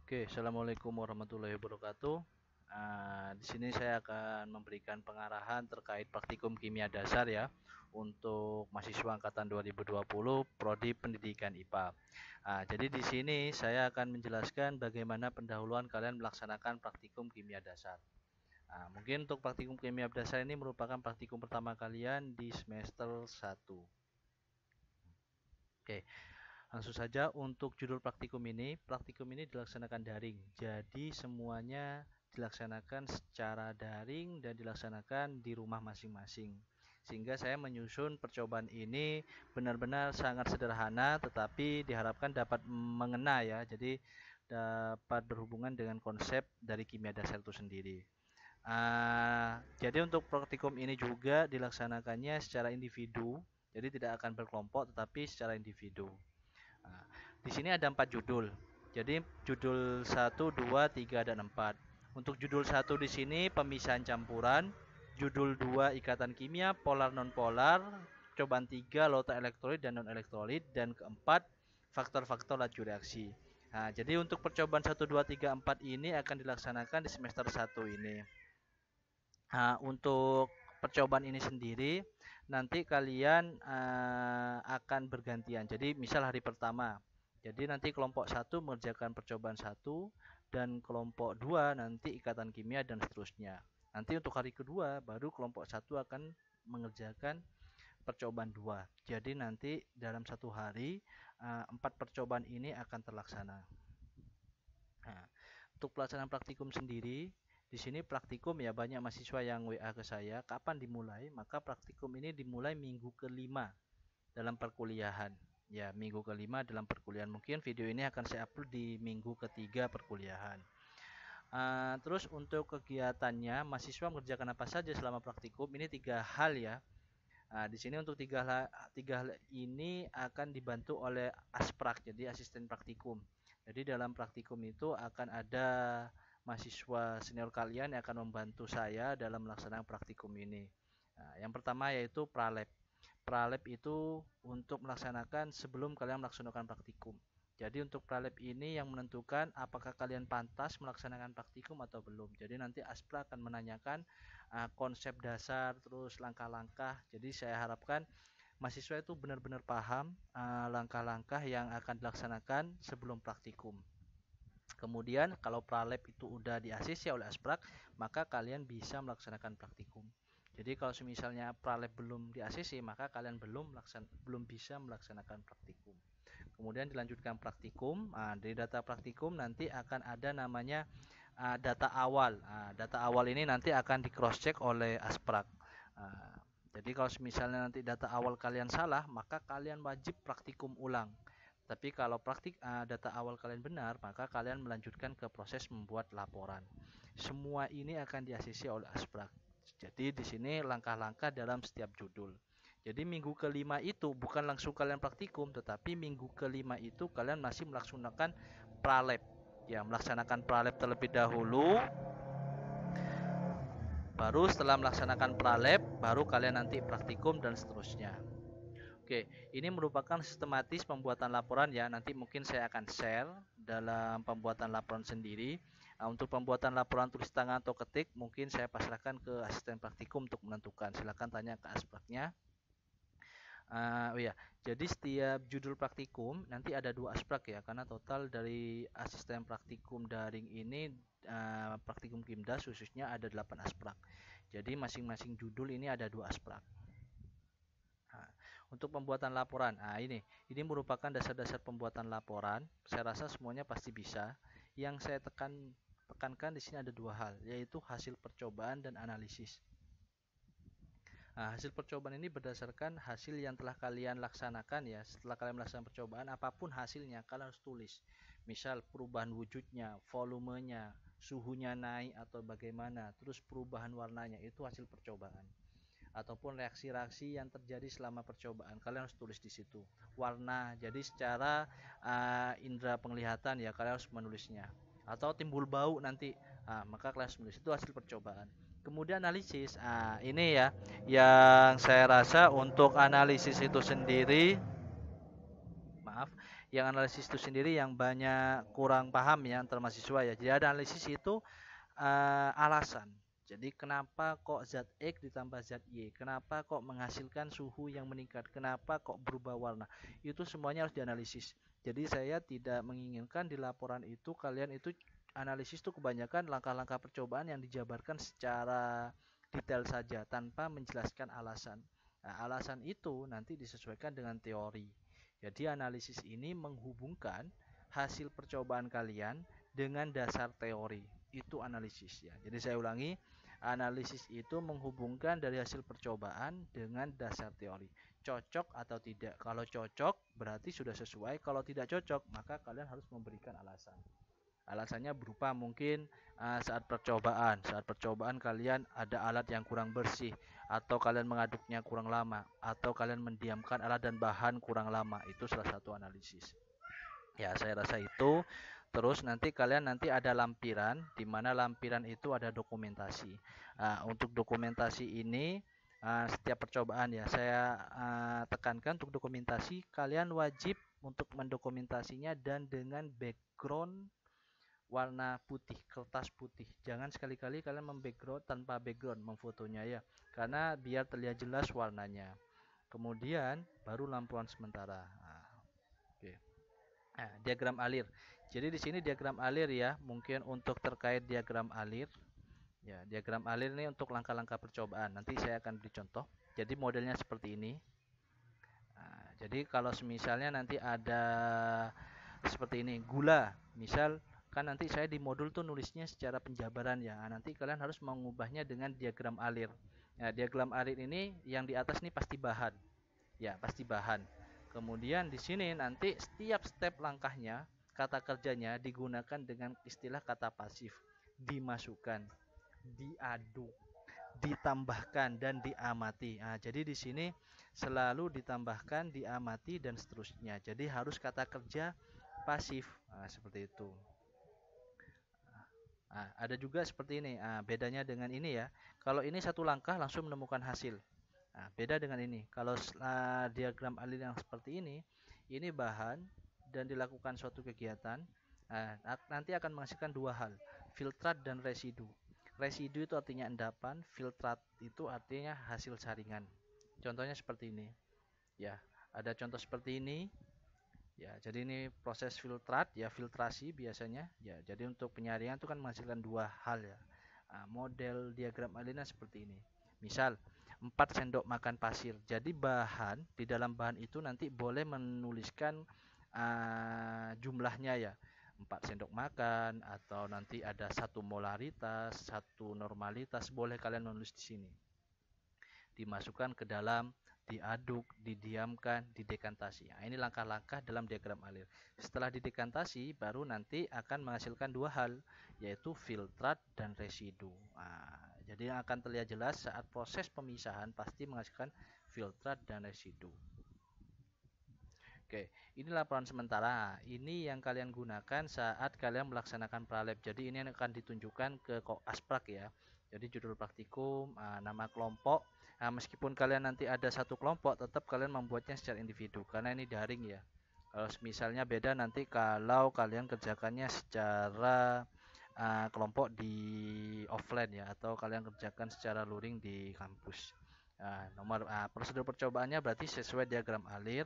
Oke, assalamualaikum warahmatullahi wabarakatuh. Di sini saya akan memberikan pengarahan terkait praktikum kimia dasar ya untuk mahasiswa angkatan 2020 prodi Pendidikan IPA. Jadi di sini saya akan menjelaskan bagaimana pendahuluan kalian melaksanakan praktikum kimia dasar. Mungkin untuk praktikum kimia dasar ini merupakan praktikum pertama kalian di semester 1. Oke, langsung saja untuk judul praktikum ini dilaksanakan daring. Jadi semuanya dilaksanakan secara daring dan dilaksanakan di rumah masing-masing. Sehingga saya menyusun percobaan ini benar-benar sangat sederhana tetapi diharapkan dapat mengena ya. Jadi dapat berhubungan dengan konsep dari kimia dasar itu sendiri. Jadi untuk praktikum ini juga dilaksanakannya secara individu. Jadi tidak akan berkelompok tetapi secara individu. Nah, di sini ada 4 judul. Jadi judul 1, 2, 3 dan 4. Untuk judul 1 di sini pemisahan campuran, judul 2 ikatan kimia, polar non polar, cobaan 3 lautan elektrolit dan non elektrolit dan keempat faktor-faktor laju reaksi. Jadi untuk percobaan 1, 2, 3, 4 ini akan dilaksanakan di semester 1 ini. Untuk percobaan ini sendiri nanti kalian akan bergantian. Jadi misal hari pertama, jadi nanti kelompok 1 mengerjakan percobaan 1 dan kelompok 2 nanti ikatan kimia dan seterusnya. Nanti untuk hari kedua baru kelompok 1 akan mengerjakan percobaan 2. Jadi nanti dalam satu hari 4 percobaan ini akan terlaksana. Untuk pelaksanaan praktikum sendiri, di sini praktikum ya banyak mahasiswa yang WA ke saya, kapan dimulai? Maka praktikum ini dimulai minggu kelima dalam perkuliahan. Ya, minggu kelima dalam perkuliahan. Mungkin video ini akan saya upload di minggu ketiga perkuliahan. Terus untuk kegiatannya, mahasiswa mengerjakan apa saja selama praktikum? Ini 3 hal ya. Di sini untuk tiga hal ini akan dibantu oleh asprak, jadi asisten praktikum. Jadi dalam praktikum itu akan ada mahasiswa senior kalian yang akan membantu saya dalam melaksanakan praktikum ini. Yang pertama yaitu pralab. Pralab itu untuk melaksanakan sebelum kalian melaksanakan praktikum. Jadi untuk pralab ini yang menentukan apakah kalian pantas melaksanakan praktikum atau belum. Jadi nanti aspra akan menanyakan konsep dasar terus langkah-langkah. Jadi saya harapkan mahasiswa itu benar-benar paham langkah-langkah yang akan dilaksanakan sebelum praktikum. Kemudian kalau pralab itu udah di ACC oleh Asprak, maka kalian bisa melaksanakan praktikum. Jadi kalau misalnya pralab belum di ACC, maka kalian belum bisa melaksanakan praktikum. Kemudian dilanjutkan praktikum. Dari data praktikum nanti akan ada namanya data awal. Data awal ini nanti akan di cross check oleh Asprak. Jadi kalau misalnya nanti data awal kalian salah, maka kalian wajib praktikum ulang. Tapi kalau data awal kalian benar, maka kalian melanjutkan ke proses membuat laporan. Semua ini akan di-ACC oleh Asprak. Jadi di sini langkah-langkah dalam setiap judul. Jadi minggu kelima itu bukan langsung kalian praktikum, tetapi minggu kelima itu kalian masih melaksanakan pralab. Ya, melaksanakan pralab terlebih dahulu. Baru setelah melaksanakan pralab, baru kalian nanti praktikum dan seterusnya. Oke, ini merupakan sistematis pembuatan laporan ya. Nanti mungkin saya akan share dalam pembuatan laporan sendiri. Untuk pembuatan laporan tulis tangan atau ketik, mungkin saya pasrahkan ke asisten praktikum untuk menentukan. Silakan tanya ke aspraknya. Jadi setiap judul praktikum nanti ada 2 asprak ya, karena total dari asisten praktikum daring ini praktikum Kimdas khususnya ada 8 asprak. Jadi masing-masing judul ini ada 2 asprak. Untuk pembuatan laporan, ini merupakan dasar-dasar pembuatan laporan. Saya rasa semuanya pasti bisa. Yang saya tekankan di sini ada 2 hal, yaitu hasil percobaan dan analisis. Hasil percobaan ini berdasarkan hasil yang telah kalian laksanakan ya. Setelah kalian melaksanakan percobaan, apapun hasilnya kalian harus tulis. Misal perubahan wujudnya, volumenya, suhunya naik atau bagaimana, terus perubahan warnanya, itu hasil percobaan. Ataupun reaksi-reaksi yang terjadi selama percobaan, kalian harus tulis di situ. Warna, jadi secara indera penglihatan ya kalian harus menulisnya. Atau timbul bau nanti, maka kalian harus menulis, itu hasil percobaan. Kemudian analisis, ini ya yang saya rasa untuk analisis itu sendiri, yang analisis itu sendiri yang banyak kurang paham ya antar mahasiswa ya. Jadi ada analisis itu alasan. Jadi kenapa kok zat X ditambah zat Y? Kenapa kok menghasilkan suhu yang meningkat? Kenapa kok berubah warna? Itu semuanya harus dianalisis. Jadi saya tidak menginginkan di laporan itu kalian itu analisis itu kebanyakan langkah-langkah percobaan yang dijabarkan secara detail saja tanpa menjelaskan alasan. Nah, alasan itu nanti disesuaikan dengan teori. Jadi analisis ini menghubungkan hasil percobaan kalian dengan dasar teori. Itu analisis ya. Jadi saya ulangi, analisis itu menghubungkan dari hasil percobaan dengan dasar teori. Cocok atau tidak? Kalau cocok berarti sudah sesuai, kalau tidak cocok maka kalian harus memberikan alasan. Alasannya berupa mungkin saat percobaan kalian ada alat yang kurang bersih, atau kalian mengaduknya kurang lama, atau kalian mendiamkan alat dan bahan kurang lama. Itu salah satu analisis. Ya, saya rasa itu. Terus nanti kalian ada lampiran, di mana lampiran itu ada dokumentasi. Untuk dokumentasi ini setiap percobaan ya saya tekankan untuk dokumentasi kalian wajib untuk mendokumentasinya dan dengan background warna putih, kertas putih. Jangan sekali-kali kalian membackground tanpa background, memfotonya ya, karena biar terlihat jelas warnanya. Kemudian baru lampuan sementara. Oke. Nah, diagram alir. Jadi di sini diagram alir ya, mungkin untuk terkait diagram alir. Ya, diagram alir ini untuk langkah-langkah percobaan. Nanti saya akan beri contoh. Jadi modelnya seperti ini. Jadi kalau misalnya nanti ada seperti ini, gula, misal kan nanti saya di modul tuh nulisnya secara penjabaran ya. Nanti kalian harus mengubahnya dengan diagram alir. Nah, diagram alir ini yang di atas ini pasti bahan. Ya, pasti bahan. Kemudian di sini nanti setiap step langkahnya, kata kerjanya digunakan dengan istilah kata pasif. Dimasukkan, diaduk, ditambahkan dan diamati. Nah, jadi di sini selalu ditambahkan, diamati dan seterusnya. Jadi harus kata kerja pasif. Nah, seperti itu. Nah, ada juga seperti ini. Bedanya dengan ini ya. Kalau ini satu langkah langsung menemukan hasil. Nah, beda dengan ini. Kalau diagram alir yang seperti ini bahan dan dilakukan suatu kegiatan. Nanti akan menghasilkan dua hal, filtrat dan residu. Residu itu artinya endapan, filtrat itu artinya hasil saringan. Contohnya seperti ini. Ya, ada contoh seperti ini. Ya, jadi ini proses filtrat ya, filtrasi biasanya. Ya, jadi untuk penyaringan itu kan menghasilkan dua hal ya. Model diagram alirnya seperti ini. Misal 4 sendok makan pasir. Jadi bahan di dalam bahan itu nanti boleh menuliskan jumlahnya ya. 4 sendok makan atau nanti ada satu molaritas, satu normalitas, boleh kalian menulis di sini. Dimasukkan ke dalam, diaduk, didiamkan, didekantasi. Nah, ini langkah-langkah dalam diagram alir. Setelah didekantasi, baru nanti akan menghasilkan dua hal, yaitu filtrat dan residu. Jadi yang akan terlihat jelas saat proses pemisahan pasti menghasilkan filtrat dan residu. Oke, ini laporan sementara. Ini yang kalian gunakan saat kalian melaksanakan pralab. Jadi ini akan ditunjukkan ke asprak ya. Jadi judul praktikum, nama kelompok. Meskipun kalian nanti ada satu kelompok, tetap kalian membuatnya secara individu karena ini daring ya. Kalau misalnya beda nanti kalau kalian kerjakannya secara kelompok di offline ya, atau kalian kerjakan secara luring di kampus. Prosedur percobaannya berarti sesuai diagram alir.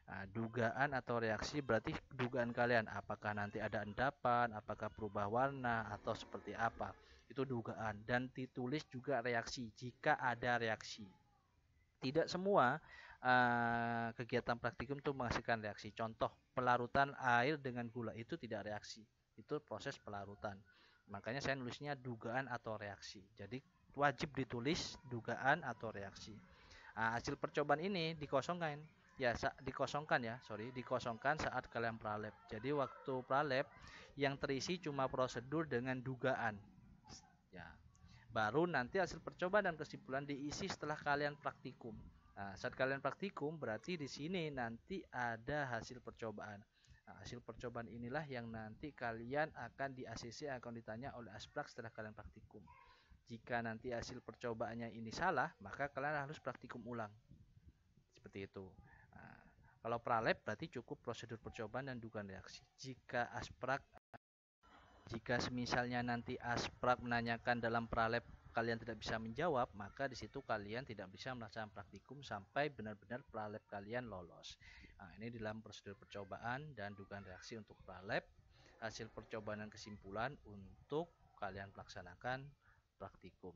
Dugaan atau reaksi berarti dugaan kalian apakah nanti ada endapan, apakah berubah warna atau seperti apa. Itu dugaan, dan ditulis juga reaksi jika ada reaksi. Tidak semua kegiatan praktikum itu menghasilkan reaksi. Contoh, pelarutan air dengan gula itu tidak reaksi. Itu proses pelarutan. Makanya saya nulisnya dugaan atau reaksi. Jadi wajib ditulis dugaan atau reaksi. Hasil percobaan ini dikosongkan dikosongkan saat kalian pralab. Jadi waktu pralab yang terisi cuma prosedur dengan dugaan ya, baru nanti hasil percobaan dan kesimpulan diisi setelah kalian praktikum. Saat kalian praktikum berarti di sini nanti ada hasil percobaan. Hasil percobaan inilah yang nanti kalian akan di ACC akan ditanya oleh asprak setelah kalian praktikum. Jika nanti hasil percobaannya ini salah, maka kalian harus praktikum ulang. Seperti itu. Kalau pralab berarti cukup prosedur percobaan dan dugaan reaksi. Jika semisalnya nanti asprak menanyakan dalam pralab kalian tidak bisa menjawab, maka di situ kalian tidak bisa melaksanakan praktikum sampai benar-benar pralab kalian lolos. Nah, ini dalam prosedur percobaan dan dugaan reaksi untuk pralab, hasil percobaan dan kesimpulan untuk kalian melaksanakan praktikum.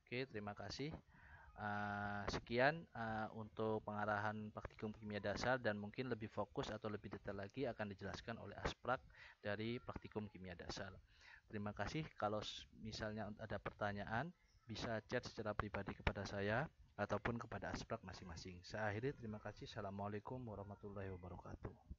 Oke, terima kasih. Sekian untuk pengarahan praktikum kimia dasar, dan mungkin lebih fokus atau lebih detail lagi akan dijelaskan oleh Asprak dari praktikum kimia dasar. Terima kasih. Kalau misalnya ada pertanyaan, bisa chat secara pribadi kepada saya ataupun kepada Asprak masing-masing. Saya akhiri, terima kasih. Assalamualaikum warahmatullahi wabarakatuh.